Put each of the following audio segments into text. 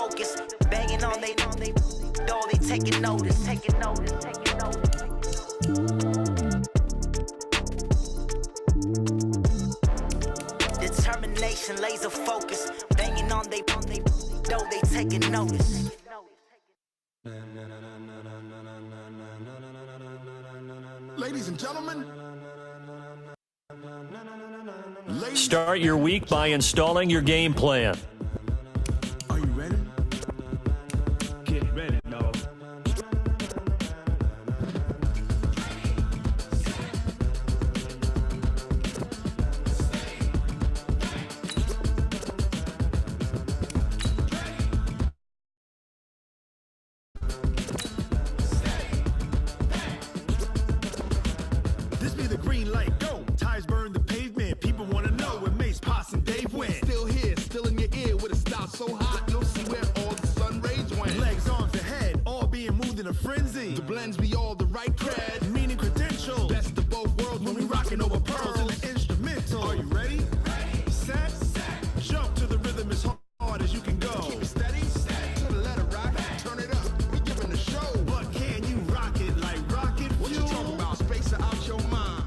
focus. Banging on they door, they taking notice. Determination, laser focus. Banging on they door, they taking notice. Ladies and gentlemen, start your week by installing your game plan. Are you ready? Get ready, dog. This be the green light, go. Tires burn the pavement. People want to know where Mace, Potts, and Dave went. Still here, still in your ear with a style so hot, you'll see where all the sun rays went. Legs, arms, and head, all being moved in a frenzy. The blends be all the right cred, meaning credentials. Best of both worlds when we rocking over pearls in the instrumental. Are you ready? Set, jump to the rhythm as hard as you can go. Keep it steady, to the letter rock, turn it up. We giving the show, but can you rock it like rocket fuel? What you talking about? Space out your mind.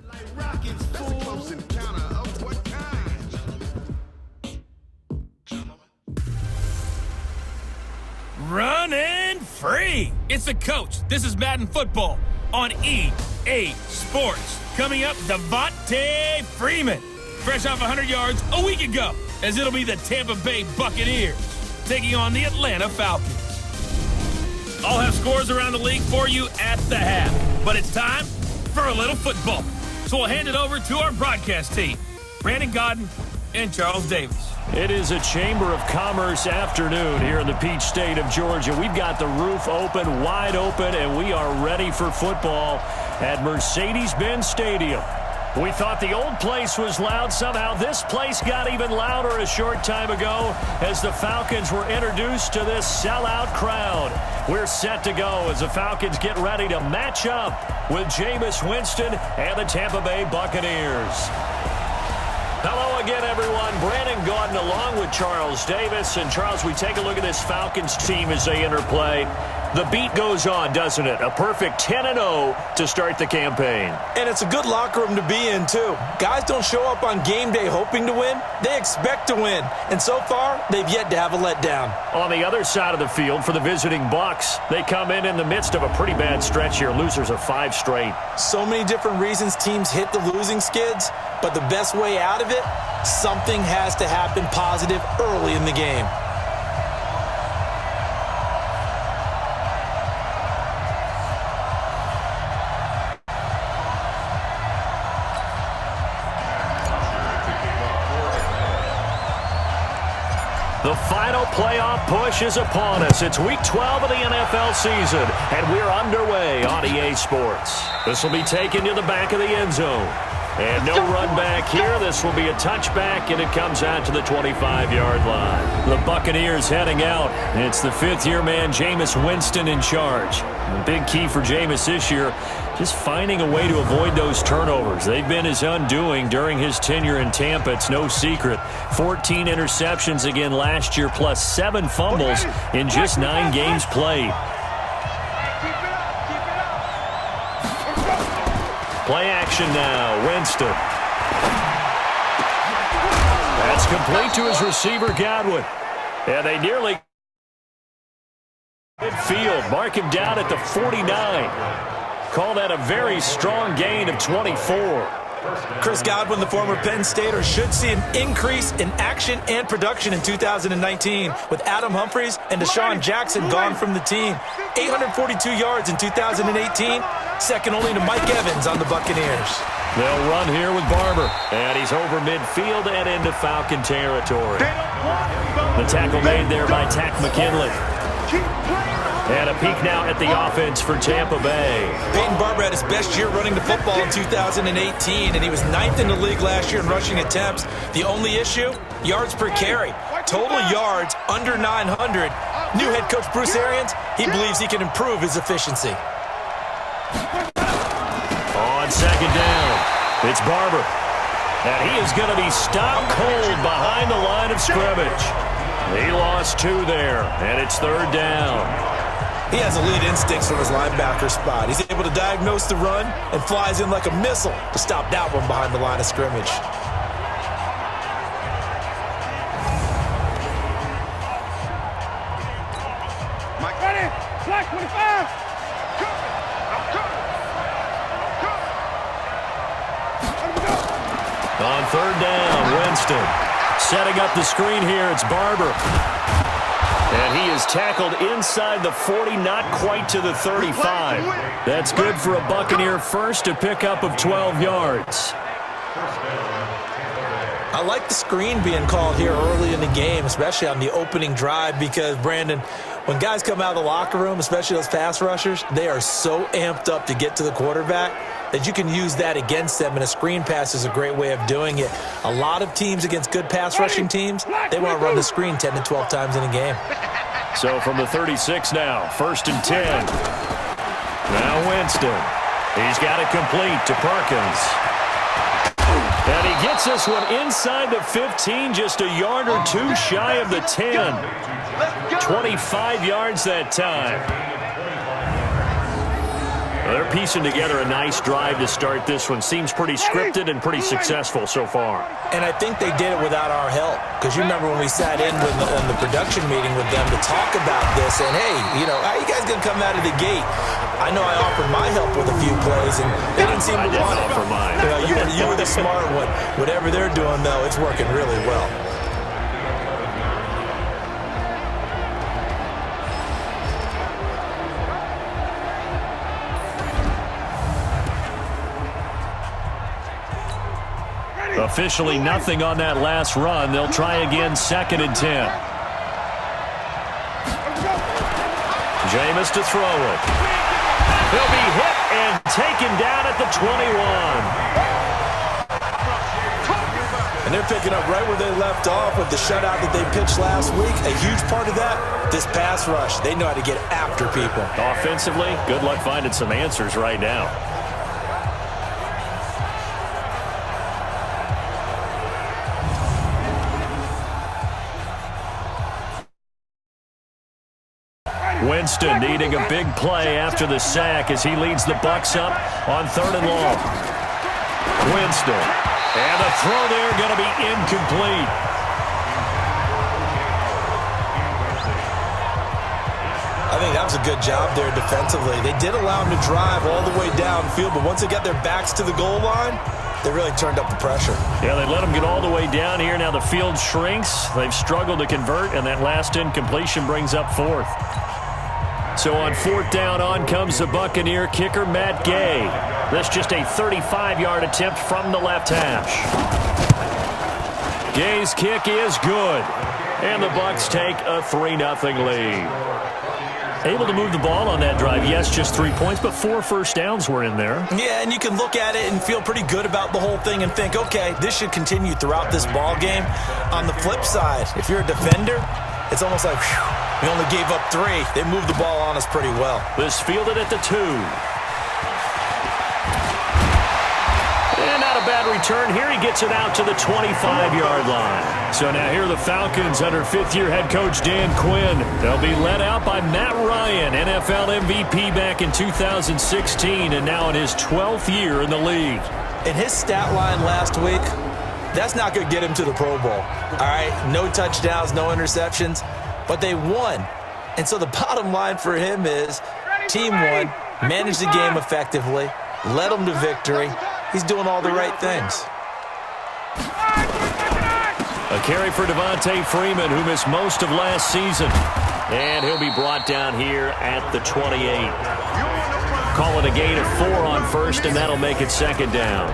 Like rockets, that's a close encounter of what kind? Running free. It's the coach. This is Madden football on EA Sports. Coming up, Devontae Freeman. Fresh off 100 yards a week ago, as it'll be the Tampa Bay Buccaneers taking on the Atlanta Falcons. I'll have scores around the league for you at the half, but it's time for a little football. So we'll hand it over to our broadcast team, Brandon Godden and Charles Davis. It is a Chamber of Commerce afternoon here in the Peach State of Georgia. We've got the roof open, wide open, and we are ready for football at Mercedes-Benz Stadium. We thought the old place was loud. Somehow this place got even louder a short time ago as the Falcons were introduced to this sellout crowd. We're set to go as the Falcons get ready to match up with Jameis Winston and the Tampa Bay Buccaneers. Hello again, everyone. Brandon Gaudin along with Charles Davis. And, Charles, we take a look at this Falcons team as they enter play. The beat goes on, doesn't it? A perfect 10-0 to start the campaign. And it's a good locker room to be in, too. Guys don't show up on game day hoping to win. They expect to win. And so far, they've yet to have a letdown. On the other side of the field for the visiting Bucs, they come in the midst of a pretty bad stretch here. Losers of 5 straight. So many different reasons teams hit the losing skids, but the best way out of it, something has to happen positive early in the game. The final playoff push is upon us. It's Week 12 of the NFL season, and we're underway on EA Sports. This will be taken to the back of the end zone. And no run back here. This will be a touchback, and it comes out to the 25-yard line. The Buccaneers heading out. It's the fifth-year man, Jameis Winston, in charge. The big key for Jameis this year, just finding a way to avoid those turnovers. They've been his undoing during his tenure in Tampa. It's no secret. 14 interceptions again last year, plus 7 fumbles in just 9 games played. Play action now, Winston. That's complete to his receiver, Godwin. And they nearly midfield. Mark him down at the 49. Call that a very strong gain of 24. Chris Godwin, the former Penn Stater, should see an increase in action and production in 2019 with Adam Humphries and Deshaun Jackson gone from the team. 842 yards in 2018, second only to Mike Evans on the Buccaneers. They'll run here with Barber, and he's over midfield and into Falcon territory. The tackle made there by Tack McKinley. And a peek now at the offense for Tampa Bay. Peyton Barber had his best year running the football in 2018, and he was 9th in the league last year in rushing attempts. The only issue, yards per carry. Total yards under 900. New head coach Bruce Arians, he believes he can improve his efficiency. On second down, it's Barber. And he is going to be stopped cold behind the line of scrimmage. He lost 2 there, and it's 3rd down. He has elite instincts from his linebacker spot. He's able to diagnose the run and flies in like a missile to stop that one behind the line of scrimmage. Mike, ready? Black 25. On 3rd down, Winston. Setting up the screen here, it's Barber. And he is tackled inside the 40, not quite to the 35. That's good for a Buccaneer first, a pickup of 12 yards. I like the screen being called here early in the game, especially on the opening drive, because, Brandon, when guys come out of the locker room, especially those pass rushers, they are so amped up to get to the quarterback that you can use that against them, and a screen pass is a great way of doing it. A lot of teams against good pass rushing teams, they want to run the screen 10 to 12 times in a game. So from the 36 now, 1st and 10. Now Winston. He's got it complete to Perkins. And he gets this one inside the 15, just a yard or 2 shy of the 10. 25 yards that time. Well, they're piecing together a nice drive to start this one. Seems pretty scripted and pretty successful so far. And I think they did it without our help. Because you remember when we sat in the production meeting with them to talk about this, and, hey, you know, how are you guys going to come out of the gate? I know I offered my help with a few plays, and they didn't seem to want it. Offer mine. You were the smart one. Whatever they're doing, though, it's working really well. Officially nothing on that last run. They'll try again, 2nd and 10. Jameis to throw it. He'll be hit and taken down at the 21. And they're picking up right where they left off with the shutout that they pitched last week. A huge part of that, this pass rush. They know how to get after people. Offensively, good luck finding some answers right now. Winston needing a big play after the sack as he leads the Bucs up on 3rd and long. Winston. And the throw there going to be incomplete. I think that was a good job there defensively. They did allow him to drive all the way downfield, but once they got their backs to the goal line, they really turned up the pressure. Yeah, they let them get all the way down here. Now the field shrinks. They've struggled to convert, and that last incompletion brings up 4th. So on 4th down, on comes the Buccaneer kicker, Matt Gay. This just a 35-yard attempt from the left hash. Gay's kick is good. And the Bucs take a 3-0 lead. Able to move the ball on that drive. Yes, just 3 points, but 4 first downs were in there. Yeah, and you can look at it and feel pretty good about the whole thing and think, okay, this should continue throughout this ball game. On the flip side, if you're a defender, it's almost like, whew, we only gave up 3. They moved the ball on us pretty well. This fielded at the 2. And not a bad return. Here he gets it out to the 25-yard line. So now here are the Falcons under 5th-year head coach Dan Quinn. They'll be led out by Matt Ryan, NFL MVP back in 2016, and now in his 12th year in the league. In his stat line last week, that's not going to get him to the Pro Bowl. All right, no touchdowns, no interceptions, but they won. And so the bottom line for him is team won, managed the game effectively, led them to victory. He's doing all the right things. A carry for Devontae Freeman, who missed most of last season. And he'll be brought down here at the 28. Call it a gain of 4 on 1st, and that'll make it 2nd down.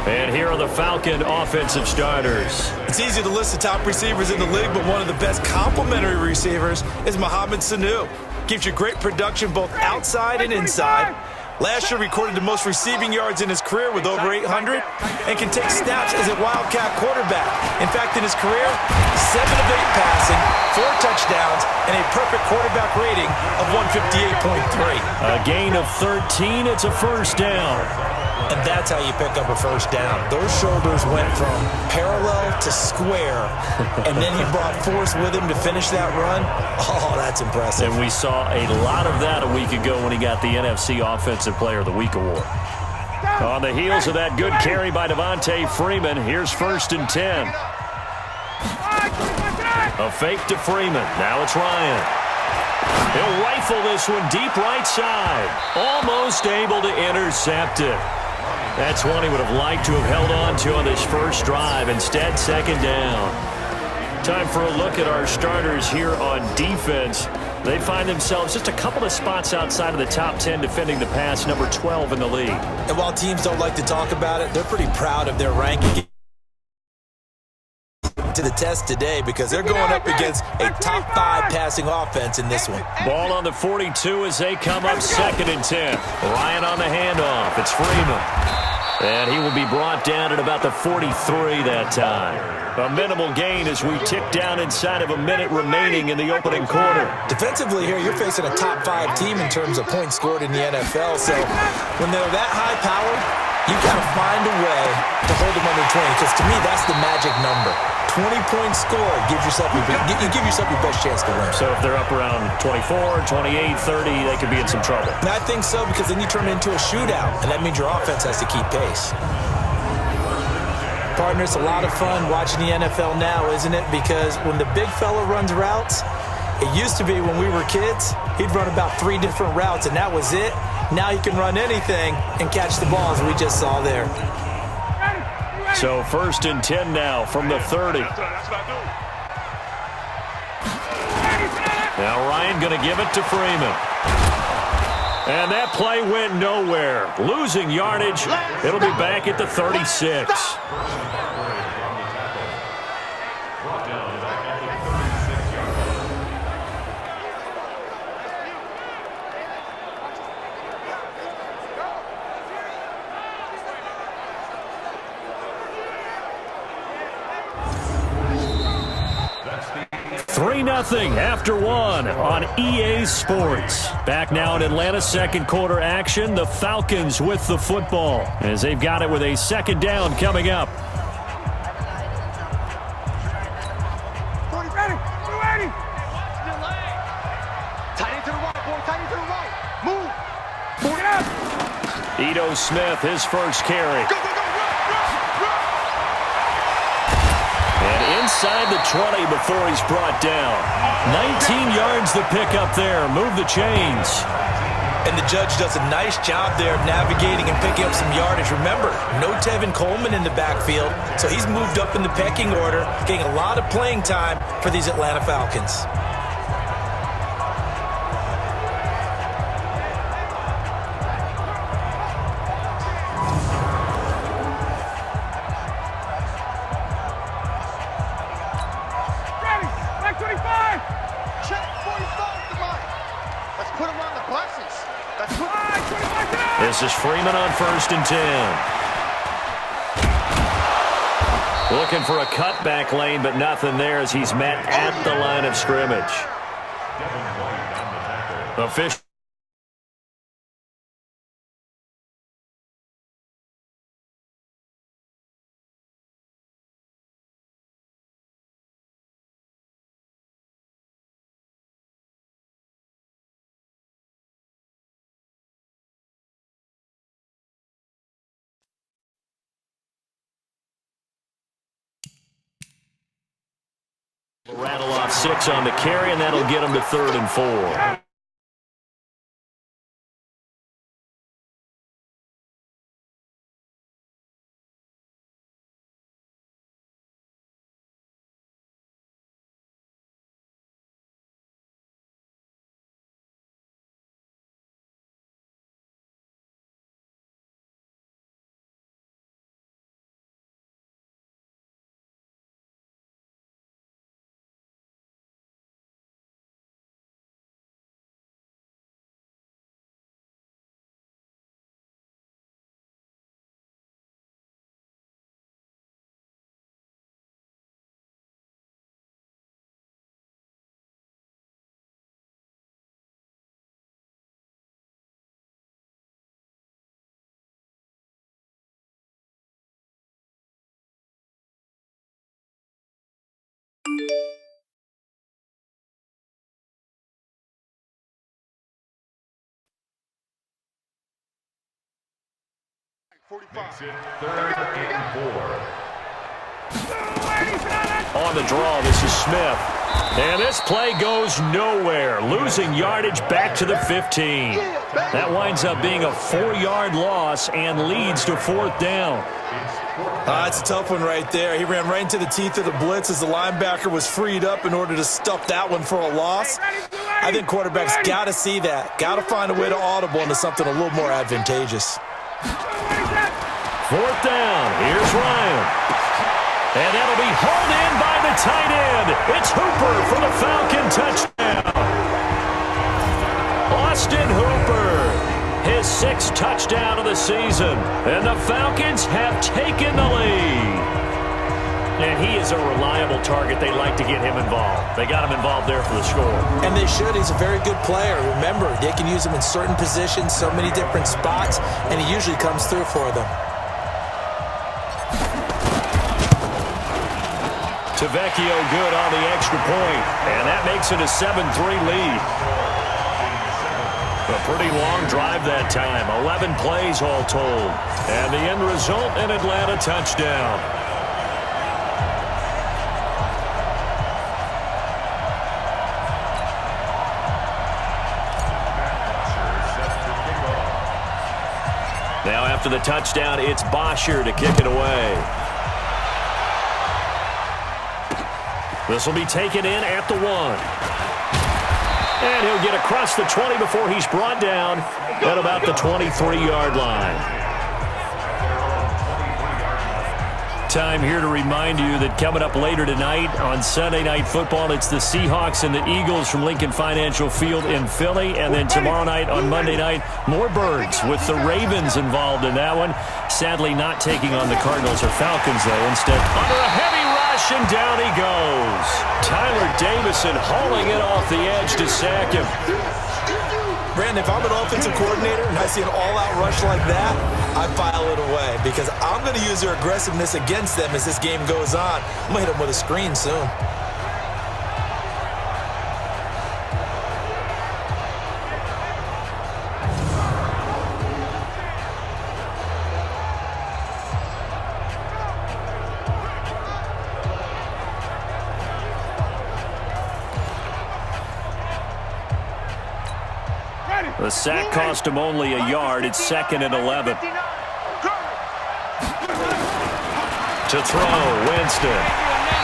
And here are the Falcon offensive starters. It's easy to list the top receivers in the league, but one of the best complementary receivers is Mohamed Sanu. Gives you great production both outside and inside. Last year recorded the most receiving yards in his career with over 800 and can take snaps as a Wildcat quarterback. In fact, in his career, 7 of 8 passing, 4 touchdowns, and a perfect quarterback rating of 158.3. A gain of 13. It's a first down. And that's how you pick up a first down. Those shoulders went from parallel to square, and then he brought force with him to finish that run. Oh, that's impressive. And we saw a lot of that a week ago when he got the NFC Offensive Player of the Week award. On the heels of that good carry by Devontae Freeman, here's 1st and 10. A fake to Freeman. Now it's Ryan. He'll rifle this one deep right side. Almost able to intercept it. That's one he would have liked to have held on to on this first drive. Instead, 2nd down. Time for a look at our starters here on defense. They find themselves just a couple of spots outside of the top 10 defending the pass, number 12 in the league. And while teams don't like to talk about it, they're pretty proud of their ranking to the test today because they're going up against a top 5 passing offense in this one. Ball on the 42 as they come up 2nd and 10. Ryan on the handoff. It's Freeman. And he will be brought down at about the 43 that time. A minimal gain as we tick down inside of a minute remaining in the opening quarter. Defensively here, you're facing a top 5 team in terms of points scored in the NFL. So when they're that high-powered, you got to find a way to hold them under 20 because to me, that's the magic number. 20 points scored, you give yourself your best chance to win. So if they're up around 24, 28, 30, they could be in some trouble. And I think so because then you turn it into a shootout, and that means your offense has to keep pace. Partner, it's a lot of fun watching the NFL now, isn't it? Because when the big fella runs routes, it used to be when we were kids, he'd run about 3 different routes, and that was it. Now you can run anything and catch the ball, as we just saw there. So 1st and 10 now from the 30. Now Ryan going to give it to Freeman. And that play went nowhere. Losing yardage. It'll be back at the 36. Nothing after 1 on EA Sports. Back now in Atlanta, 2nd quarter action. The Falcons with the football as they've got it with a 2nd down coming up. Ready. Tight end to the right, boy. Tight end to the right. Move. Move it up. Ito Smith, his first carry. Go, go, go. And inside the 20 before he's brought down. 19 yards to pick up there. Move the chains. And the judge does a nice job there of navigating and picking up some yardage. Remember, no Tevin Coleman in the backfield, so he's moved up in the pecking order, getting a lot of playing time for these Atlanta Falcons. This is Freeman on 1st and 10. Looking for a cutback lane, but nothing there as he's met at the line of scrimmage. Official. Rattle off 6 on the carry, and that'll get him to 3rd and 4. On the draw, this is Smith. And this play goes nowhere. Losing yardage back to the 15. That winds up being a 4-yard loss and leads to 4th down. It's a tough one right there. He ran right into the teeth of the blitz as the linebacker was freed up in order to stuff that one for a loss. I think quarterbacks got to see that. Got to find a way to audible into something a little more advantageous. 4th down. Here's Ryan. And that'll be hauled in by the tight end. It's Hooper for the Falcon touchdown. Austin Hooper, his 6th touchdown of the season. And the Falcons have taken the lead. And he is a reliable target. They like to get him involved. They got him involved there for the score. And they should. He's a very good player. Remember, they can use him in certain positions, so many different spots, and he usually comes through for them. Tavecchio good on the extra point, and that makes it a 7-3 lead. A pretty long drive that time, 11 plays all told, and the end result, an Atlanta touchdown. Now after the touchdown, it's Bosher to kick it away. This will be taken in at the 1. And he'll get across the 20 before he's brought down at about the 23-yard line. Time here to remind you that coming up later tonight on Sunday Night Football, it's the Seahawks and the Eagles from Lincoln Financial Field in Philly. And then tomorrow night on Monday night, more Birds with the Ravens involved in that one. Sadly not taking on the Cardinals or Falcons, though. Instead, under a heavy rush, and down he goes. Tyler Davison hauling it off the edge to sack him. Brandon, if I'm an offensive coordinator and I see an all-out rush like that, I file it away because I'm going to use their aggressiveness against them as this game goes on. I'm going to hit them with a screen soon. The sack cost him only a yard. It's 2nd and 11. To throw, Winston.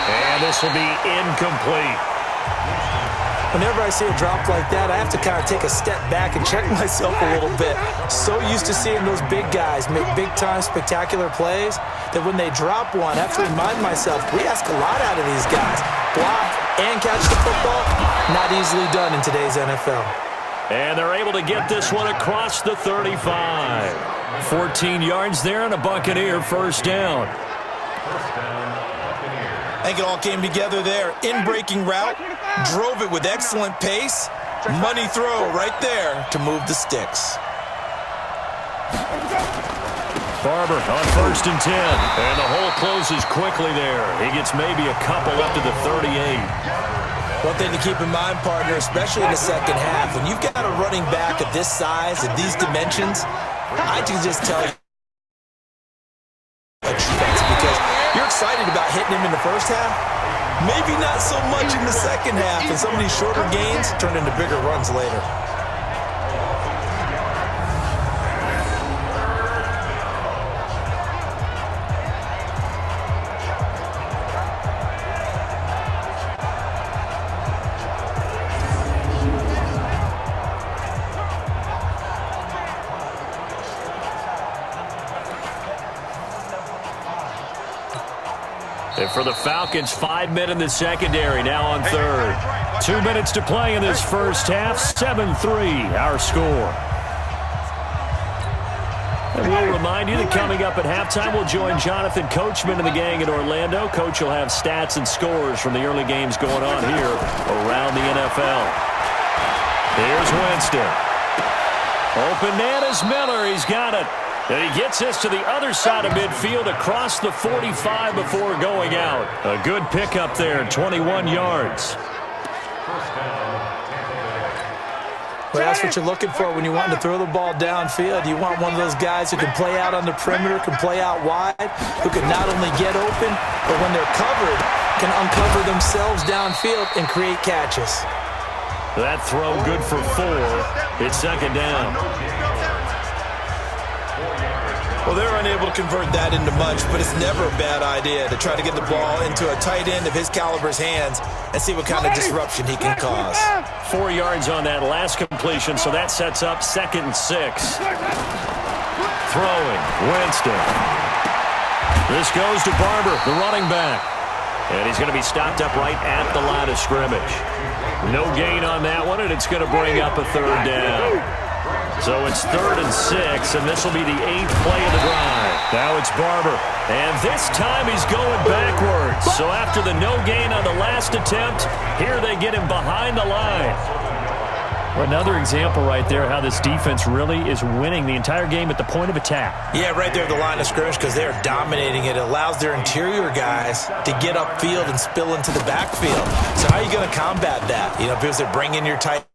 And this will be incomplete. Whenever I see a drop like that, I have to kind of take a step back and check myself a little bit. So used to seeing those big guys make big-time spectacular plays that when they drop one, I have to remind myself, we ask a lot out of these guys. Block and catch the football, not easily done in today's NFL. And they're able to get this one across the 35. 14 yards there and a Buccaneer first down. I think it all came together there. In-breaking route, drove it with excellent pace. Money throw right there to move the sticks. Barber on 1st and 10. And the hole closes quickly there. He gets maybe a couple up to the 38. One thing to keep in mind, partner, especially in the second half, when you've got a running back of this size, of these dimensions, I can just tell you because you're excited about hitting him in the first half, maybe not so much in the second half, and some of these shorter gains turn into bigger runs later. And for the Falcons, 5 men in the secondary, now on 3rd. 2 minutes to play in this first half, 7-3 our score. And we'll remind you that coming up at halftime, we'll join Jonathan Coachman and the gang in Orlando. Coach will have stats and scores from the early games going on here around the NFL. Here's Winston. Open man is Miller. He's got it. And he gets this to the other side of midfield across the 45 before going out. A good pickup there, 21 yards. Well, That's what you're looking for when you want to throw the ball downfield. You want one of those guys who can play out on the perimeter, can play out wide, who can not only get open, but when they're covered, can uncover themselves downfield and create catches. That throw good for 4. It's second down. Well, they're unable to convert that into much, but it's never a bad idea to try to get the ball into a tight end of his caliber's hands and see what kind of disruption he can cause. 4 yards on that last completion, so that sets up 2nd and 6. Throwing, Winston. This goes to Barber, the running back. And he's going to be stopped up right at the line of scrimmage. No gain on that one, and it's going to bring up a 3rd down. So it's 3rd and 6, and this will be the 8th play of the drive. Now it's Barber, and this time he's going backwards. So after the no gain on the last attempt, here they get him behind the line. Another example right there how this defense really is winning the entire game at the point of attack. Yeah, right there at the line of scrimmage because they're dominating it. It allows their interior guys to get upfield and spill into the backfield. So how are you going to combat that? You know, because they're bringing your tight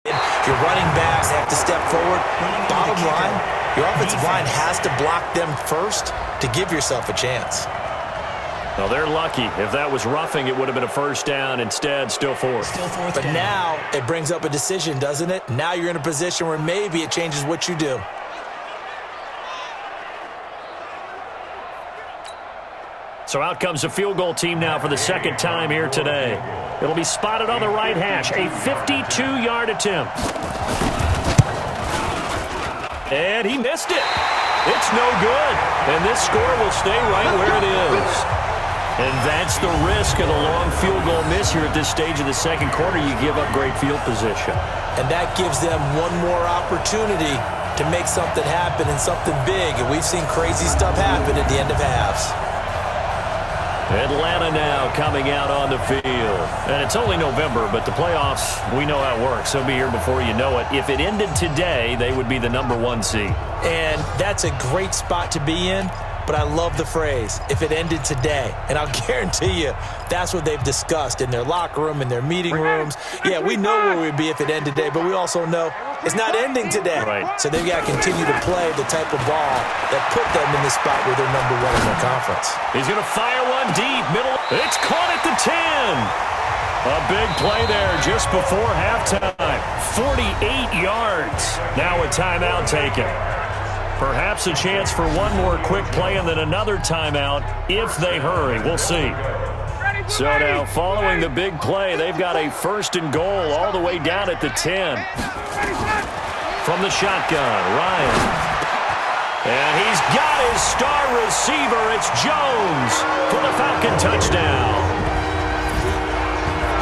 end, your running backs have to step forward. Bottom line, your offensive line has to block them first to give yourself a chance. Well, they're lucky. If that was roughing, it would have been a 1st down. Instead, still 4th. But now it brings up a decision, doesn't it? Now you're in a position where maybe it changes what you do. So out comes the field goal team now for the 2nd time here today. It'll be spotted on the right hash. A 52-yard attempt. And he missed it. It's no good. And this score will stay right where it is. And that's the risk of the long field goal miss here at this stage of the 2nd quarter. You give up great field position. And that gives them one more opportunity to make something happen and something big. And we've seen crazy stuff happen at the end of halves. Atlanta now coming out on the field. And it's only November, but the playoffs, we know how it works. They'll be here before you know it. If it ended today, they would be the #1 seed. And that's a great spot to be in. But I love the phrase, if it ended today. And I'll guarantee you, that's what they've discussed in their locker room, in their meeting rooms. Yeah, we know where we'd be if it ended today, but we also know it's not ending today. Right. So they've got to continue to play the type of ball that put them in the spot where they're #1 in their conference. He's going to fire one deep, middle. It's caught at the 10. A big play there just before halftime. 48 yards. Now a timeout taken. Perhaps a chance for one more quick play and then another timeout if they hurry. We'll see. So now following the big play, they've got a 1st and goal all the way down at the 10. From the shotgun, Ryan. And he's got his star receiver. It's Jones for the Falcon touchdown.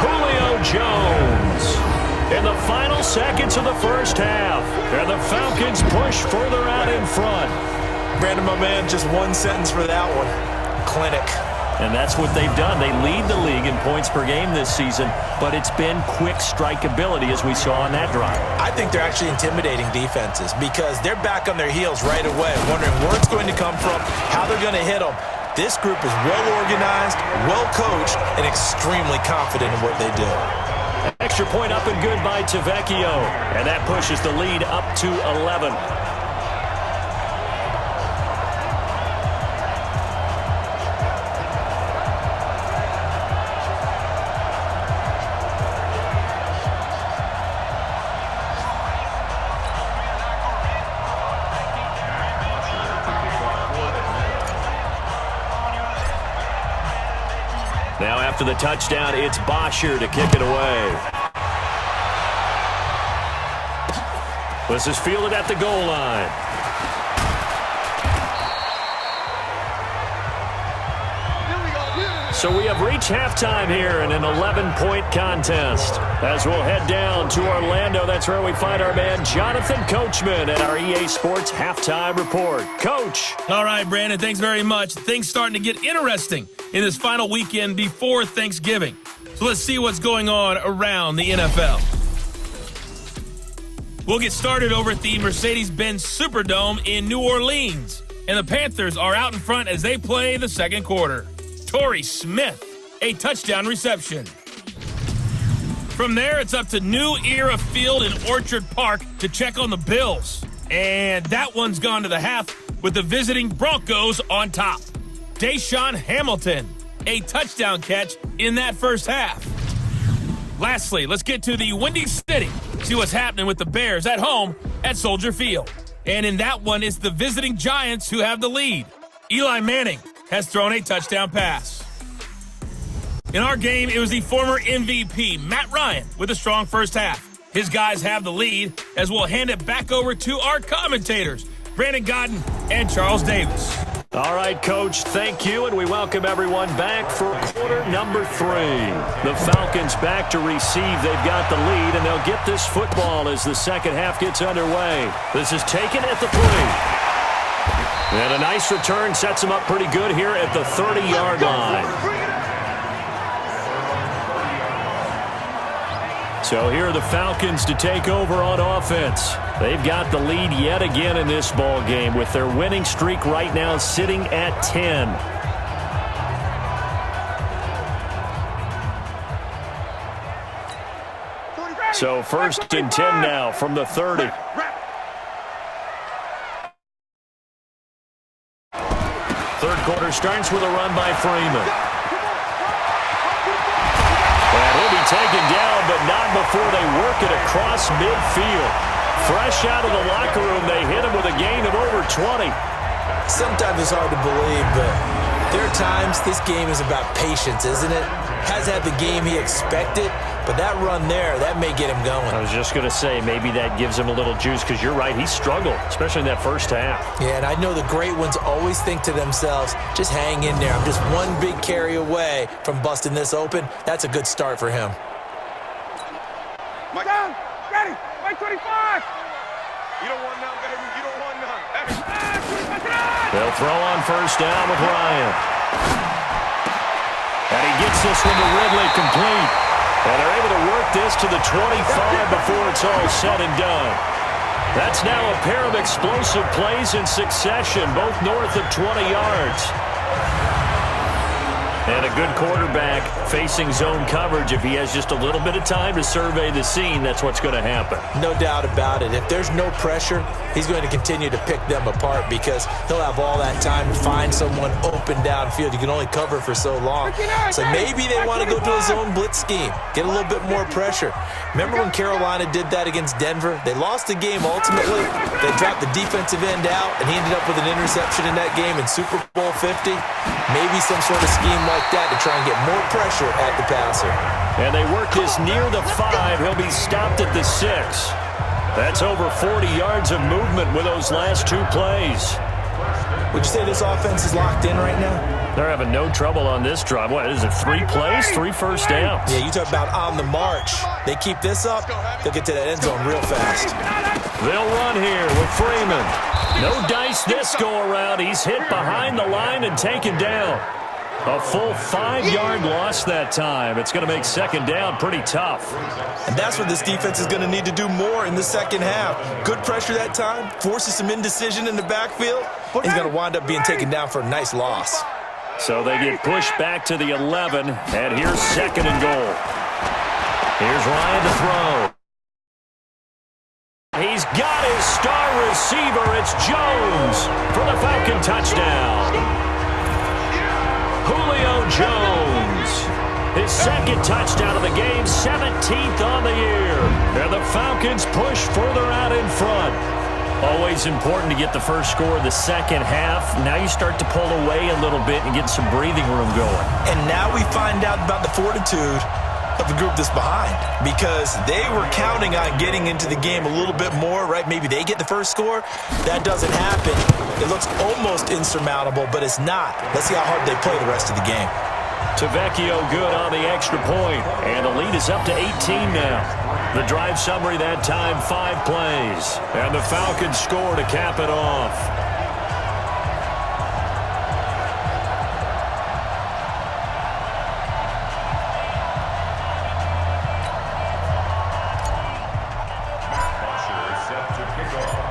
Julio Jones. In the final seconds of the 1st half. And the Falcons push further out in front. Brandon, my man, just one sentence for that one. Clinic. And that's what they've done. They lead the league in points per game this season, but it's been quick strike ability as we saw on that drive. I think they're actually intimidating defenses because they're back on their heels right away, wondering where it's going to come from, how they're going to hit them. This group is well organized, well coached, and extremely confident in what they do. Extra point up and good by Tavecchio. And that pushes the lead up to 11. Now after the touchdown, it's Bosher to kick it away. This is fielded at the goal line. So we have reached halftime here in an 11-point contest. As we'll head down to Orlando, that's where we find our man Jonathan Coachman at our EA Sports Halftime Report. Coach. All right, Brandon, thanks very much. Things starting to get interesting in this final weekend before Thanksgiving. So let's see what's going on around the NFL. We'll get started over at the Mercedes-Benz Superdome in New Orleans. And the Panthers are out in front as they play the 2nd quarter. Torrey Smith, a touchdown reception. From there, it's up to New Era Field in Orchard Park to check on the Bills. And that one's gone to the half with the visiting Broncos on top. Deshaun Hamilton, a touchdown catch in that first half. Lastly, let's get to the Windy City. See what's happening with the Bears at home at Soldier Field. And in that one, it's the visiting Giants who have the lead. Eli Manning has thrown a touchdown pass. In our game, it was the former MVP, Matt Ryan, with a strong first half. His guys have the lead, as we'll hand it back over to our commentators, Brandon Godden and Charles Davis. All right, Coach, thank you, and we welcome everyone back for quarter number 3. The Falcons back to receive. They've got the lead, and they'll get this football as the second half gets underway. This is taken at the 3. And a nice return sets them up pretty good here at the 30-yard line. So here are the Falcons to take over on offense. They've got the lead yet again in this ball game with their winning streak right now sitting at 10. So first and 10 now from the 30. Third quarter starts with a run by Freeman. And he'll be taken down, but not before they work it across midfield. Fresh out of the locker room, they hit him with a gain of over 20. Sometimes it's hard to believe, but there are times this game is about patience, isn't it? Has had the game he expected, but that run there, that may get him going. I was just going to say, maybe that gives him a little juice, because you're right, he struggled, especially in that first half. Yeah, and I know the great ones always think to themselves, just hang in there. I'm just one big carry away from busting this open. That's a good start for him. Mike down, ready, Mike 25. You don't want none, baby. You don't want none. They'll throw on first down with Ryan. And he gets this one to Ridley complete. And they're able to work this to the 25 before it's all said and done. That's now a pair of explosive plays in succession, both north of 20 yards. And a good quarterback facing zone coverage. If he has just a little bit of time to survey the scene, that's what's going to happen. No doubt about it. If there's no pressure, he's going to continue to pick them apart because he'll have all that time to find someone open downfield. You can only cover for so long. So maybe they want to go to a zone blitz scheme, get a little bit more pressure. Remember when Carolina did that against Denver? They lost the game ultimately. They dropped the defensive end out, and he ended up with an interception in that game in Super Bowl 50. Maybe some sort of scheme like that to try and get more pressure at the passer. And they work this near the 5. He'll be stopped at the 6. That's over 40 yards of movement with those last 2 plays. Would you say this offense is locked in right now? They're having no trouble on this drive. What is it, 3 plays, 3 first downs? Yeah, you talk about on the march. They keep this up, they'll get to that end zone real fast. They'll run here with Freeman. No dice this go-around. He's hit behind the line and taken down. A full 5-yard loss that time. It's going to make second down pretty tough. And that's what this defense is going to need to do more in the second half. Good pressure that time, forces some indecision in the backfield. He's going to wind up being taken down for a nice loss. So they get pushed back to the 11, and here's second and goal. Here's Ryan to throw. He's got his star receiver. It's Jones for the Falcon touchdown. Julio Jones, his second touchdown of the game, 17th on the year. And the Falcons push further out in front. Always important to get the first score of the second half. Now you start to pull away a little bit and get some breathing room going. And now we find out about the fortitude of the group that's behind, because they were counting on getting into the game a little bit more, right? Maybe they get the first score. That doesn't happen. It looks almost insurmountable, but it's not. Let's see how hard they play the rest of the game. Tavecchio good on the extra point, and the lead is up to 18 now. The drive summary that time, 5 plays, and the Falcons score to cap it off.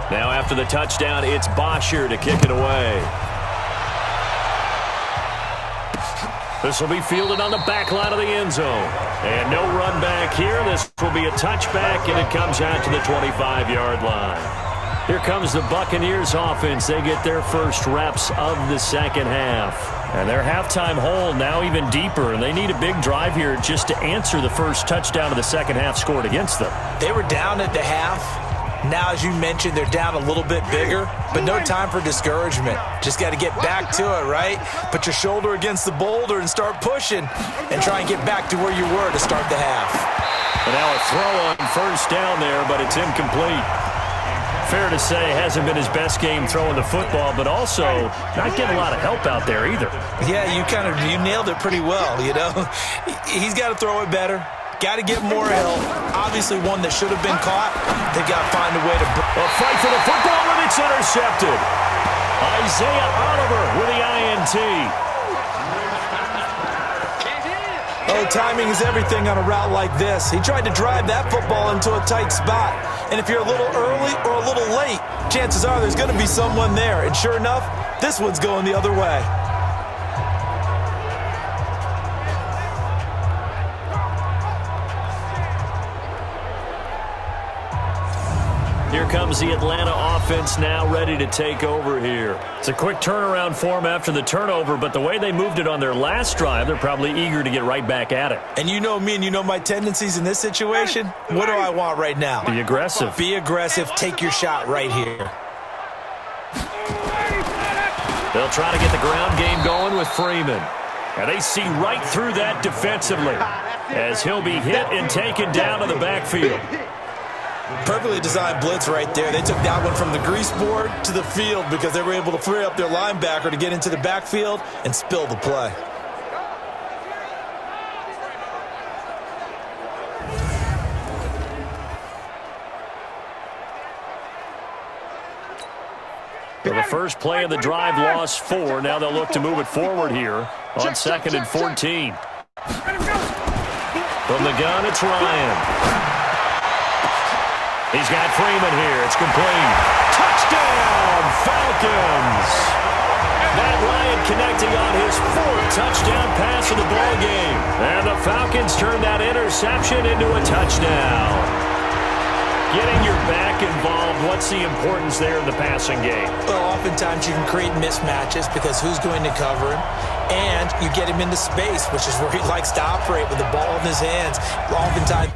Now after the touchdown, it's Bosher to kick it away. This will be fielded on the back line of the end zone. And no run back here. This will be a touchback, and it comes out to the 25-yard line. Here comes the Buccaneers offense. They get their first reps of the second half. And their halftime hole now even deeper, and they need a big drive here just to answer the first touchdown of the second half scored against them. They were down at the half. Now, as you mentioned, they're down a little bit bigger, but no time for discouragement. Just got to get back to it, right? Put your shoulder against the boulder and start pushing and try and get back to where you were to start the half. And now a throw on first down there, but it's incomplete. Fair to say, hasn't been his best game throwing the football, but also not getting a lot of help out there either. Yeah, you nailed it pretty well, you know. He's got to throw it better. Got to get more help. Obviously one that should have been caught. They've got to find a way to... A fight for the football, and it's intercepted. Isaiah Oliver with the INT. Oh, timing is everything on a route like this. He tried to drive that football into a tight spot. And if you're a little early or a little late, chances are there's going to be someone there. And sure enough, this one's going the other way. Here comes the Atlanta offense now ready to take over here. It's a quick turnaround for them after the turnover, but the way they moved it on their last drive, they're probably eager to get right back at it. And you know me and you know my tendencies in this situation. What do I want right now? Be aggressive. Be aggressive. Take your shot right here. They'll try to get the ground game going with Freeman. And they see right through that defensively as he'll be hit and taken down to the backfield. Perfectly designed blitz right there. They took that one from the grease board to the field because they were able to free up their linebacker to get into the backfield and spill the play. So the first play of the drive lost 4. Now they'll look to move it forward here on 2nd and 14. From the gun, it's Ryan. He's got Freeman here. It's complete. Touchdown, Falcons! Matt Ryan connecting on his 4th touchdown pass of the ballgame. And the Falcons turn that interception into a touchdown. Getting your back involved, what's the importance there in the passing game? Well, oftentimes you can create mismatches because who's going to cover him? And you get him into space, which is where he likes to operate with the ball in his hands. Oftentimes...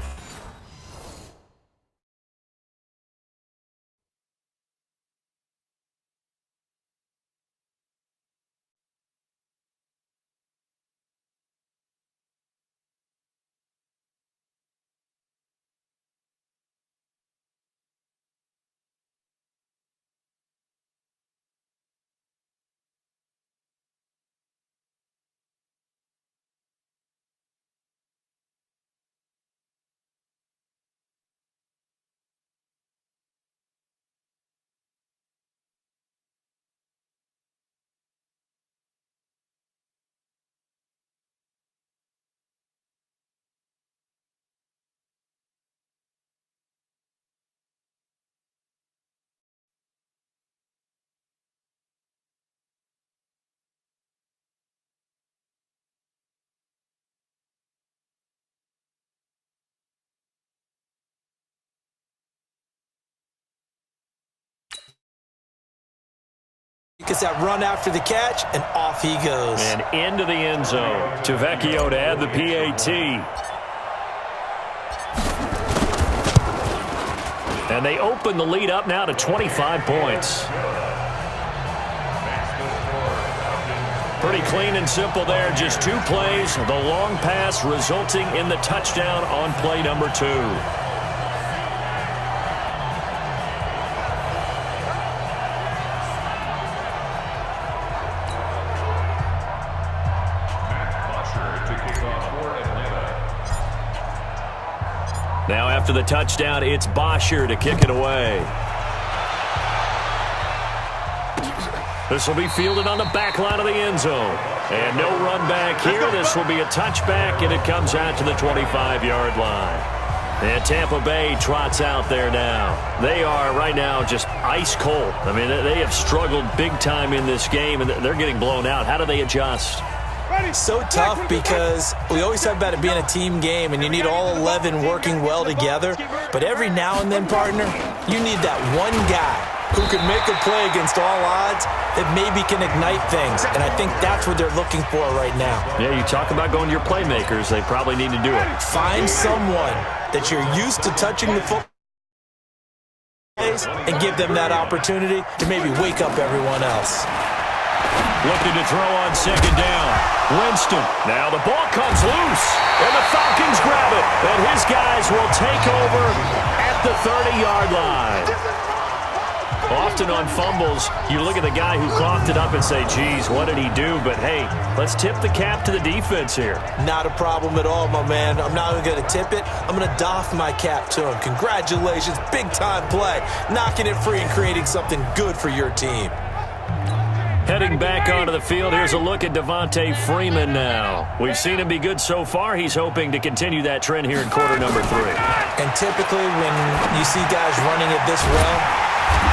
Gets that run after the catch, and off he goes. And into the end zone. Tavecchio to add the PAT. And they open the lead up now to 25 points. Pretty clean and simple there. Just 2 plays. The long pass resulting in the touchdown on play number 2. Now after the touchdown, it's Bosher to kick it away. This will be fielded on the back line of the end zone. And no run back here. This will be a touchback, and it comes out to the 25-yard line. And Tampa Bay trots out there now. They are right now just ice cold. I mean, they have struggled big time in this game, and they're getting blown out. How do they adjust? So tough because we always talk about it being a team game and you need all 11 working well together. But every now and then, partner, you need that one guy who can make a play against all odds that maybe can ignite things. And I think that's what they're looking for right now. Yeah, you talk about going to your playmakers. They probably need to do it. Find someone that you're used to touching the football and give them that opportunity to maybe wake up everyone else. Looking to throw on second down. Winston. Now the ball comes loose, and the Falcons grab it. And his guys will take over at the 30-yard line. Often on fumbles, you look at the guy who coughed it up and say, geez, what did he do? But, hey, let's tip the cap to the defense here. Not a problem at all, my man. I'm not even going to tip it. I'm going to doff my cap to him. Congratulations. Big-time play. Knocking it free and creating something good for your team. Heading back onto the field, here's a look at Devontae Freeman now. We've seen him be good so far. He's hoping to continue that trend here in quarter number 3. And typically when you see guys running it this well,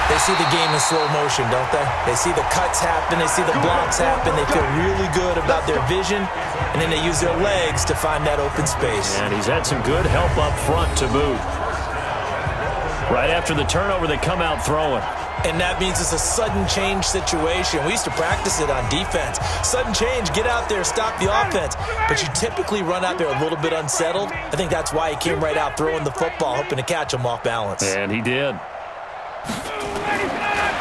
they see the game in slow motion, don't they? They see the cuts happen. They see the blocks happen. They feel really good about their vision, and then they use their legs to find that open space. And he's had some good help up front to boot. Right after the turnover, they come out throwing. And that means it's a sudden change situation. We used to practice it on defense. Sudden change, get out there, stop the offense. But you typically run out there a little bit unsettled. I think that's why he came right out throwing the football, hoping to catch him off balance. And he did.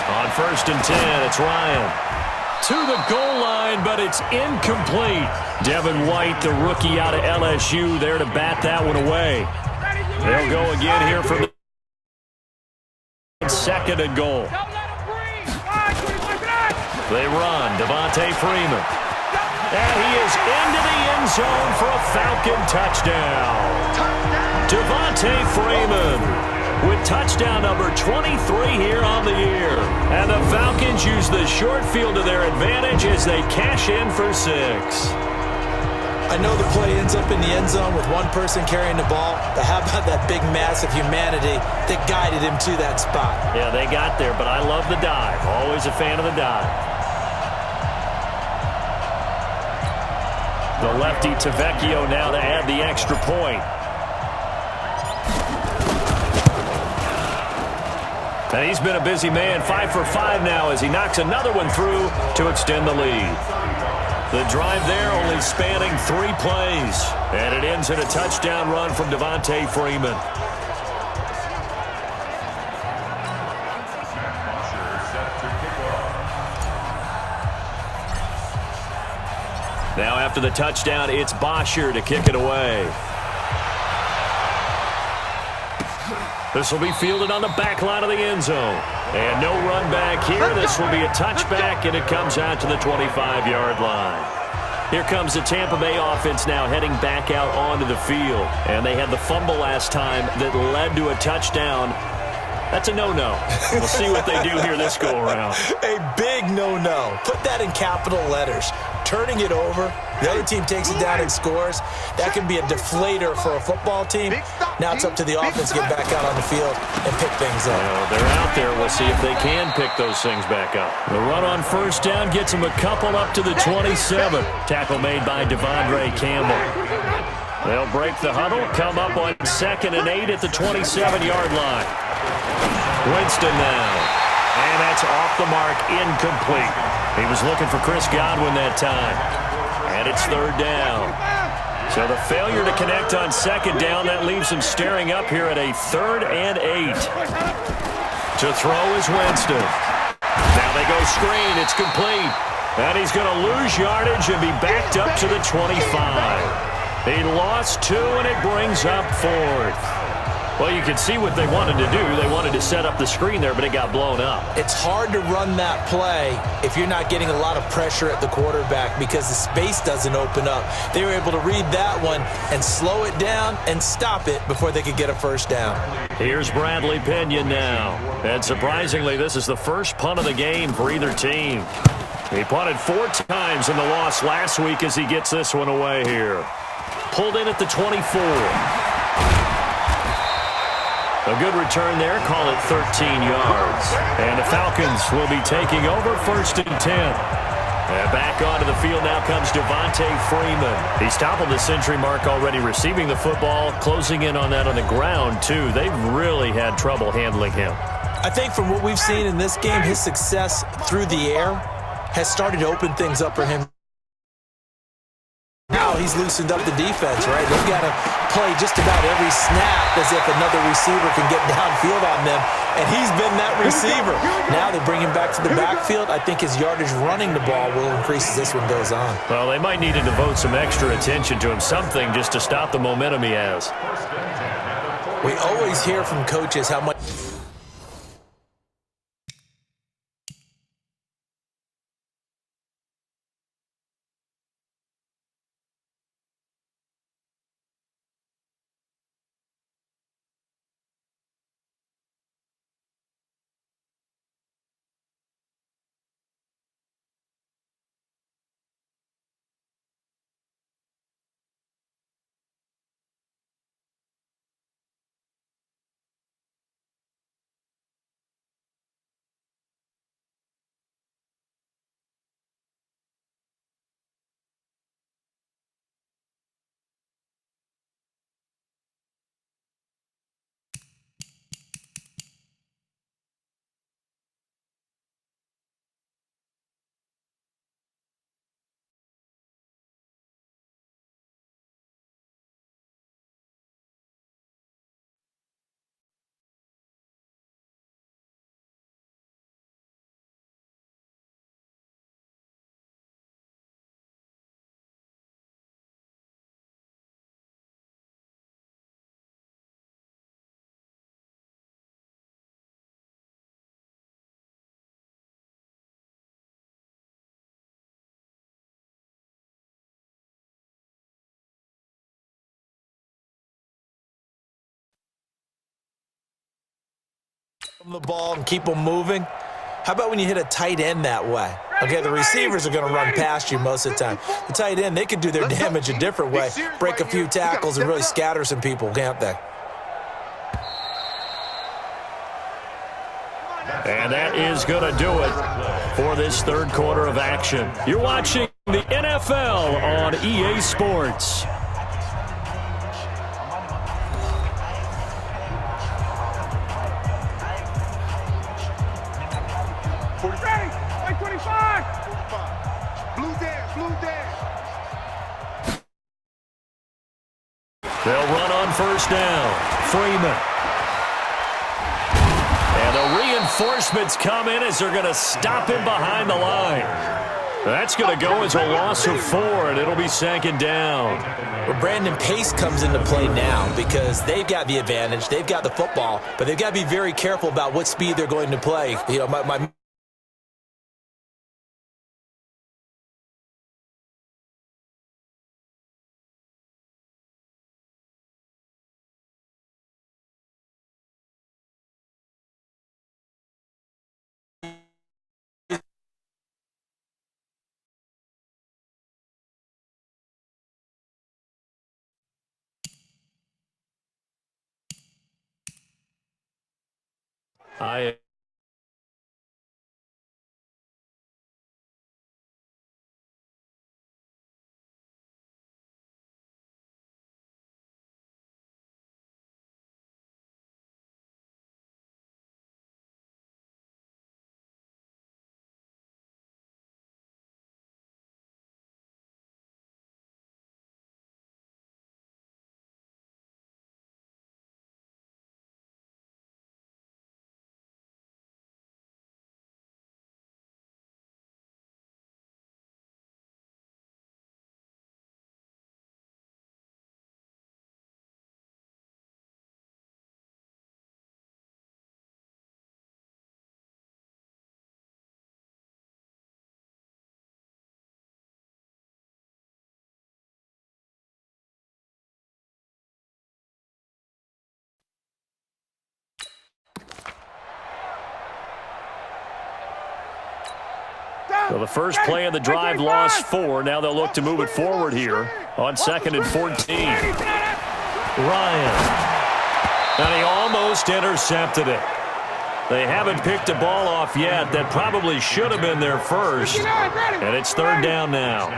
On 1st and 10, it's Ryan. To the goal line, but it's incomplete. Devin White, the rookie out of LSU, there to bat that one away. They'll go again here from the 2nd and goal. They run. Devontae Freeman. And he is into the end zone for a Falcon touchdown. Devontae Freeman with touchdown number 23 here on the year. And the Falcons use the short field to their advantage as they cash in for 6. I know the play ends up in the end zone with one person carrying the ball, but how about that big mass of humanity that guided him to that spot? Yeah, they got there, but I love the dive. Always a fan of the dive. The lefty Tavecchio now to add the extra point. And he's been a busy man, 5 for 5 now as he knocks another one through to extend the lead. The drive there only spanning 3 plays. And it ends in a touchdown run from Devontae Freeman. Now after the touchdown, it's Bosher to kick it away. This will be fielded on the back line of the end zone. And no run back here. This will be a touchback, and it comes out to the 25-yard line. Here comes the Tampa Bay offense now heading back out onto the field. And they had the fumble last time that led to a touchdown. That's a no-no. We'll see what they do here this go-around. A big no-no. Put that in capital letters. Turning it over, the other team takes it down and scores. That can be a deflator for a football team. Now it's up to the offense to get back out on the field and pick things up. They're out there. We'll see if they can pick those things back up. The run on 1st down gets them a couple up to the 27. Tackle made by Devondre Campbell. They'll break the huddle, come up on 2nd and 8 at the 27-yard line. Winston now. And that's off the mark, incomplete. He was looking for Chris Godwin that time. And it's 3rd down. So the failure to connect on 2nd down, that leaves him staring up here at a 3rd and 8. To throw is Winston. Now they go screen. It's complete. And he's going to lose yardage and be backed up to the 25. He lost 2, and it brings up 4th. Well, you can see what they wanted to do. They wanted to set up the screen there, but it got blown up. It's hard to run that play if you're not getting a lot of pressure at the quarterback because the space doesn't open up. They were able to read that one and slow it down and stop it before they could get a 1st down. Here's Bradley Pinion now. And surprisingly, this is the first punt of the game for either team. He punted 4 times in the loss last week as he gets this one away here. Pulled in at the 24. A good return there, call it 13 yards. And the Falcons will be taking over 1st and 10. And back onto the field now comes Devontae Freeman. He's toppled the century mark already receiving the football, closing in on that on the ground, too. They've really had trouble handling him. I think from what we've seen in this game, his success through the air has started to open things up for him. Now he's loosened up the defense, right? They've got to play just about every snap as if another receiver can get downfield on them, and he's been that receiver. Now they bring him back to the backfield. I think his yardage running the ball will increase as this one goes on. Well, they might need to devote some extra attention to him, something just to stop the momentum he has. We always hear from coaches how much the ball and keep them moving. How about when you hit a tight end that way? Okay, the receivers are going to run past you most of the time. The tight end, they can do their damage a different way, break a few tackles and really scatter some people, can't they? And that is going to do it for this third quarter of action. You're watching the NFL on EA Sports. They'll run on first down. Freeman. And the reinforcements come in as they're going to stop him behind the line. That's going to go as a loss of 4, and it'll be second down. Well, Brandon Pace comes into play now because they've got the advantage. They've got the football, but they've got to be very careful about what speed they're going to play. You know, my So the first play of the drive lost 4. Now they'll look to move it forward here on 2nd and 14. Ryan. And he almost intercepted it. They haven't picked a ball off yet. That probably should have been their first. And it's third down now.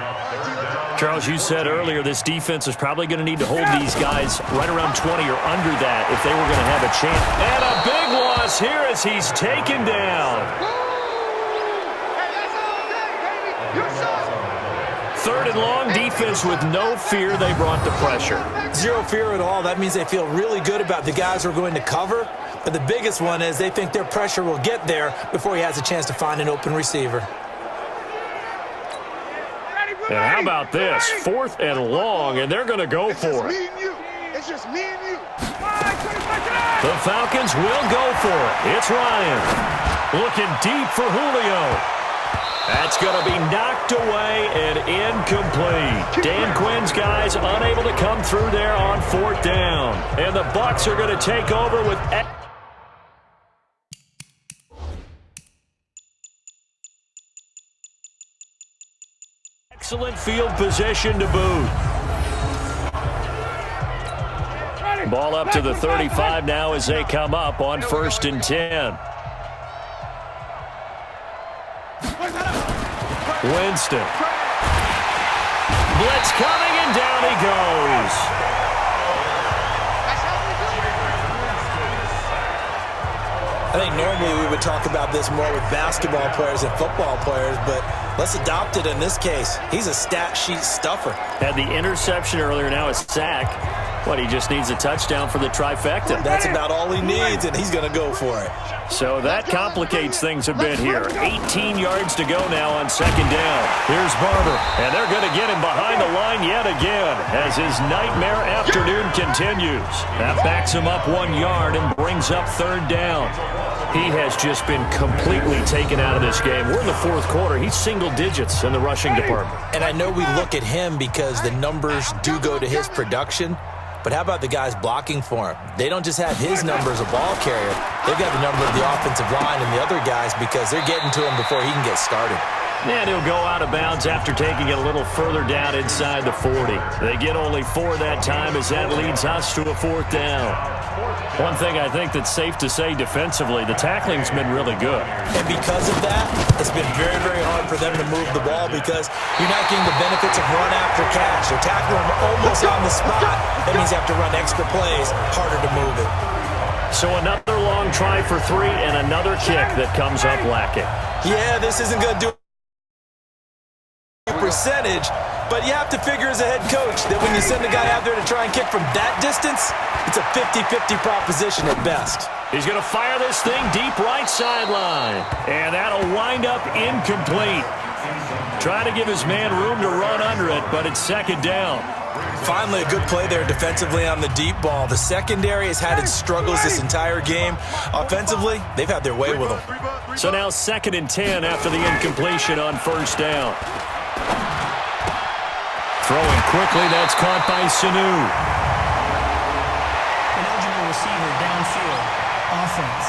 Charles, you said earlier this defense is probably going to need to hold these guys right around 20 or under that if they were going to have a chance. And a big loss here as he's taken down. Third and long, defense with no fear. They brought the pressure. Zero fear at all. That means they feel really good about the guys who are going to cover. But the biggest one is they think their pressure will get there before he has a chance to find an open receiver. And how about this? Fourth and long, and they're going to go for it. It's just me and you. The Falcons will go for it. It's Ryan. Looking deep for Julio. That's going to be knocked away and incomplete. Dan Quinn's guys unable to come through there on fourth down. And the Bucs are going to take over with... excellent field position to boot. Ball up to the 35 now as they come up on 1st and 10. Winston. Blitz coming, and down he goes. I think normally we would talk about this more with basketball players and football players, but let's adopt it in this case. He's a stat sheet stuffer. Had the interception earlier, now a sack. What, he just needs a touchdown for the trifecta. That's about all he needs, and he's going to go for it. So that complicates things a bit here. 18 yards to go now on 2nd down. Here's Barber, and they're going to get him behind the line yet again as his nightmare afternoon continues. That backs him up 1 yard and brings up 3rd down. He has just been completely taken out of this game. We're in the 4th quarter. He's single digits in the rushing department. And I know we look at him because the numbers do go to his production. But how about the guys blocking for him? They don't just have his number as a ball carrier. They've got the number of the offensive line and the other guys because they're getting to him before he can get started. And he'll go out of bounds after taking it a little further down inside the 40. They get only 4 that time as that leads us to a 4th down. One thing I think that's safe to say defensively, the tackling's been really good. And because of that, it's been very, very hard for them to move the ball because you're not getting the benefits of run after catch. They're tackling them almost on the spot. That means you have to run extra plays, harder to move it. So another long try for 3 and another kick that comes up lacking. Yeah, this isn't going to do percentage, but you have to figure as a head coach that when you send a guy out there to try and kick from that distance, it's a 50-50 proposition at best. He's going to fire this thing deep right sideline, and that'll wind up incomplete. Trying to give his man room to run under it, but it's 2nd down. Finally, a good play there defensively on the deep ball. The secondary has had its struggles this entire game. Offensively, they've had their way with them. So now 2nd and 10 after the incompletion on 1st down. Throwing quickly, that's caught by Sanu. An eligible receiver downfield. Offense.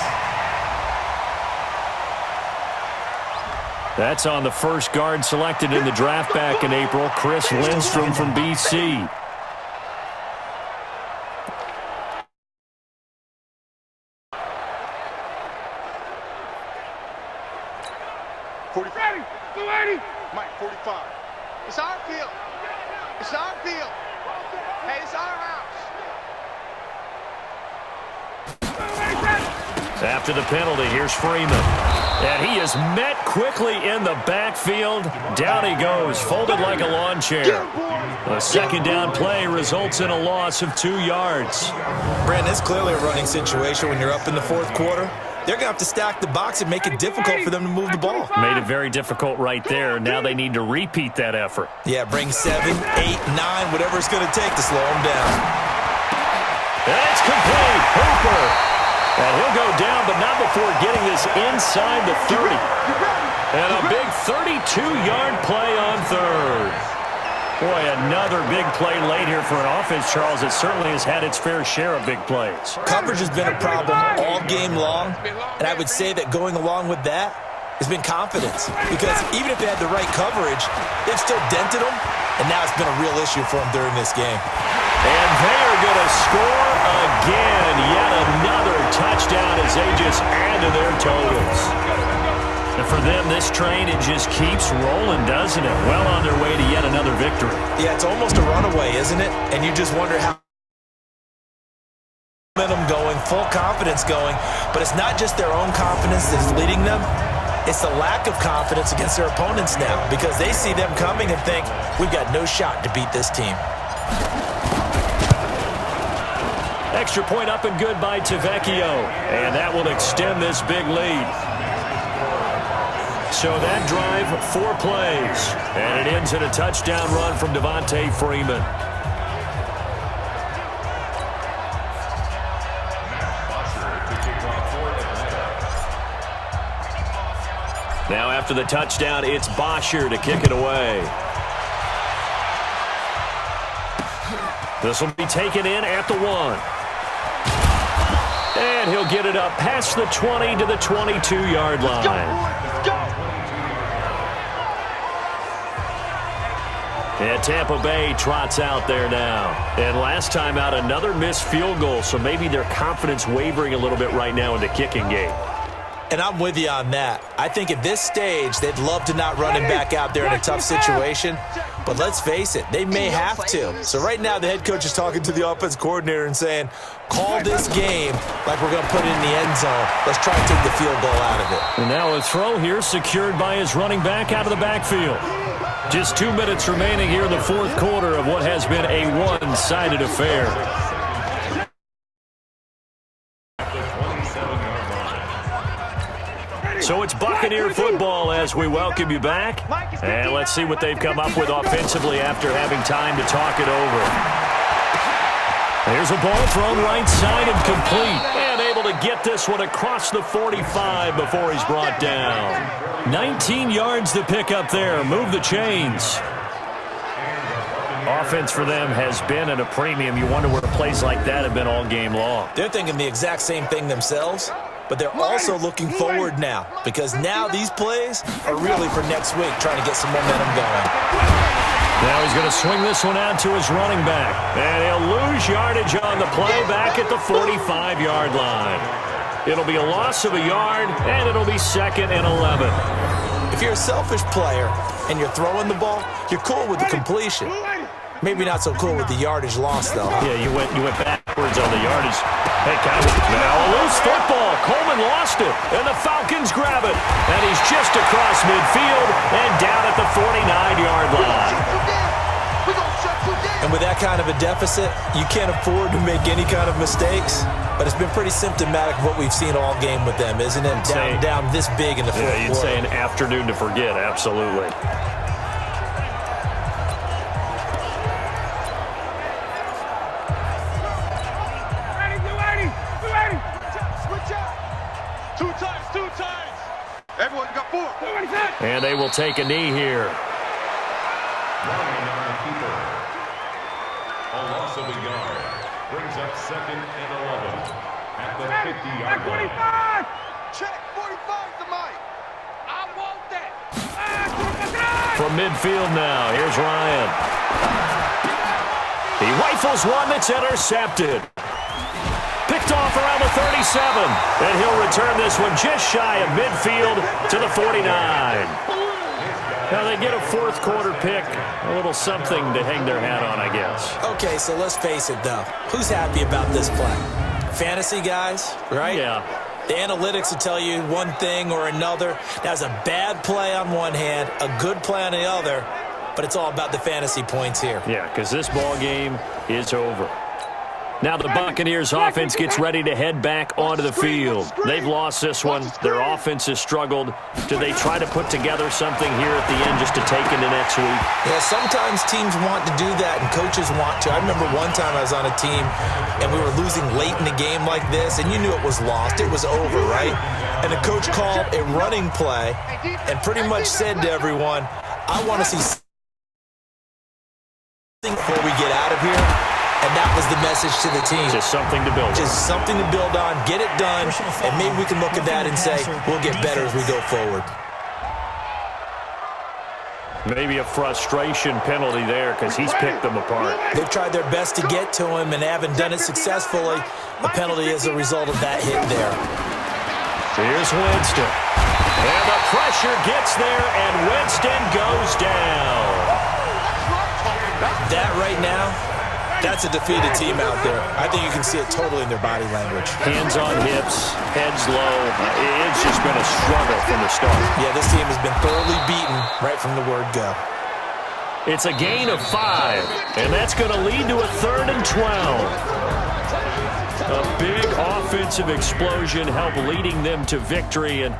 That's on the first guard selected in the draft back in April, Chris Lindstrom from BC. Ready, 280. Mike, 45. It's our field. It's our field. Hey, it's our house. After the penalty, here's Freeman. And he is met quickly in the backfield. Down he goes, folded like a lawn chair. A 2nd down play results in a loss of 2 yards. Brandon, it's clearly a running situation when you're up in the 4th quarter. They're going to have to stack the box and make it difficult for them to move the ball. Made it very difficult right there. Now they need to repeat that effort. Yeah, bring 7, 8, 9, whatever it's going to take to slow them down. That's complete. Hooper. And he'll go down, but not before getting this inside the 30. And a big 32-yard play on 3rd. Boy, another big play late here for an offense, Charles. It certainly has had its fair share of big plays. Coverage has been a problem all game long, and I would say that going along with that has been confidence. Because even if they had the right coverage, they've still dented them, and now it's been a real issue for them during this game. And they are going to score again. Yet another touchdown as they just add to their totals. And for them, this train, it just keeps rolling, doesn't it? Well on their way to yet another victory. Yeah, it's almost a runaway, isn't it? And you just wonder how momentum going, full confidence going. But it's not just their own confidence that's leading them. It's the lack of confidence against their opponents now because they see them coming and think, we've got no shot to beat this team. Extra point up and good by Tavecchio. And that will extend this big lead. So that drive, 4 plays. And it ends in a touchdown run from Devontae Freeman. Now after the touchdown, it's Bosher to kick it away. This will be taken in at the 1. And he'll get it up past the 20 to the 22-yard line. And Tampa Bay trots out there now. And last time out, another missed field goal, so maybe their confidence wavering a little bit right now in the kicking game. And I'm with you on that. I think at this stage, they'd love to not run him back out there in a tough situation. But let's face it, they may have to. So right now, the head coach is talking to the offense coordinator and saying, call this game like we're going to put it in the end zone. Let's try and take the field goal out of it. And now a throw here secured by his running back out of the backfield. Just 2 minutes remaining here in the fourth quarter of what has been a one-sided affair. So it's Buccaneer football as we welcome you back. And let's see what they've come up with offensively after having time to talk it over. Here's a ball thrown right side and complete. And able to get this one across the 45 before he's brought down. 19 yards to pick up there. Move the chains. Offense for them has been at a premium. You wonder where plays like that have been all game long. They're thinking the exact same thing themselves. But they're also looking forward now because now these plays are really for next week, trying to get some momentum going. Now he's going to swing this one out to his running back. And he'll lose yardage on the play back at the 45-yard line. It'll be a loss of a yard, and it'll be 2nd and 11. If you're a selfish player and you're throwing the ball, you're cool with the completion. Maybe not so cool with the yardage loss, though. Yeah, you went backwards on the yardage. Hey, now a loose football. Coleman lost it, and the Falcons grab it. And he's just across midfield and down at the 49-yard line. And with that kind of a deficit, you can't afford to make any kind of mistakes. But it's been pretty symptomatic of what we've seen all game with them, isn't it? Down this big in the fourth quarter. Yeah, you'd say an afternoon to forget, absolutely. And they will take a knee here. A loss of a yard brings up 2nd and 11 at the 50-yard line. Check 45 to Mike. I want that. From midfield now, here's Ryan. He rifles one that's intercepted. Picked off around the 37, and he'll return this one just shy of midfield to the 49. Now they get a fourth quarter pick, a little something to hang their hat on, I guess. Okay, so let's face it, though. Who's happy about this play? Fantasy guys, right? Yeah. The analytics will tell you one thing or another. That's a bad play on one hand, a good play on the other, but it's all about the fantasy points here. Yeah, because this ball game is over. Now the Buccaneers offense gets ready to head back onto the field. They've lost this one. Their offense has struggled. Do they try to put together something here at the end just to take into next week? Yeah, sometimes teams want to do that and coaches want to. I remember one time I was on a team and we were losing late in the game like this and you knew it was lost. It was over, right? And the coach called a running play and pretty much said to everyone, I want to see something before we get out of here. And that was the message to the team. Just something to build on. Just something to build on, get it done, and maybe we can look at that and say, we'll get better as we go forward. Maybe a frustration penalty there because he's picked them apart. They've tried their best to get to him and haven't done it successfully. A penalty as a result of that hit there. Here's Winston. And the pressure gets there, and Winston goes down. That right now, that's a defeated team out there. I think you can see it totally in their body language. Hands on hips, heads low. It's just been a struggle from the start. Yeah, this team has been thoroughly beaten right from the word go. It's a gain of 5, and that's going to lead to a 3rd and 12. A big offensive explosion helped leading them to victory, and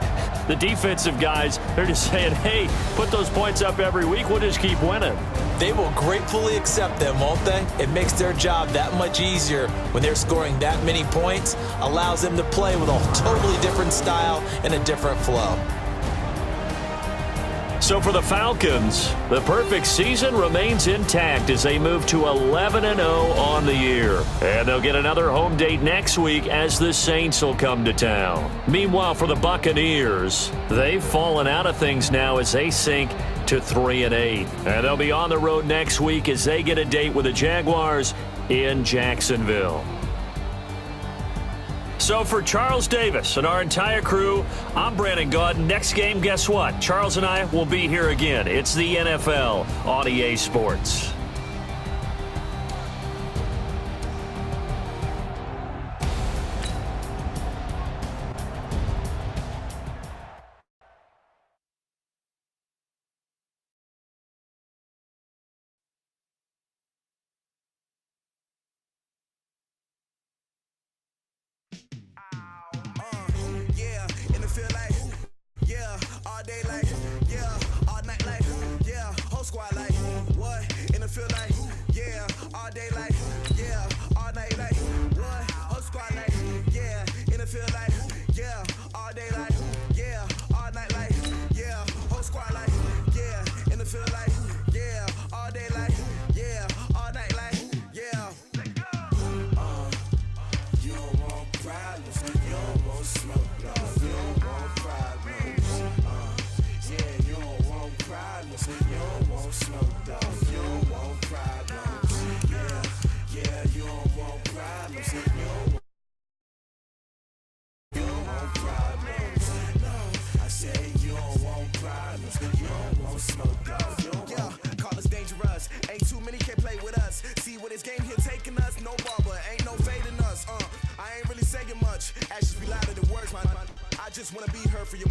the defensive guys, they're just saying, hey, put those points up every week, we'll just keep winning. They will gratefully accept them, won't they? It makes their job that much easier when they're scoring that many points, allows them to play with a totally different style and a different flow. So for the Falcons, the perfect season remains intact as they move to 11-0 on the year. And they'll get another home date next week as the Saints will come to town. Meanwhile, for the Buccaneers, they've fallen out of things now as they sink to 3-8. And they'll be on the road next week as they get a date with the Jaguars in Jacksonville. So for Charles Davis and our entire crew, I'm Brandon Gaudin. Next game, guess what? Charles and I will be here again. It's the NFL on EA Sports. I just wanna be heard for your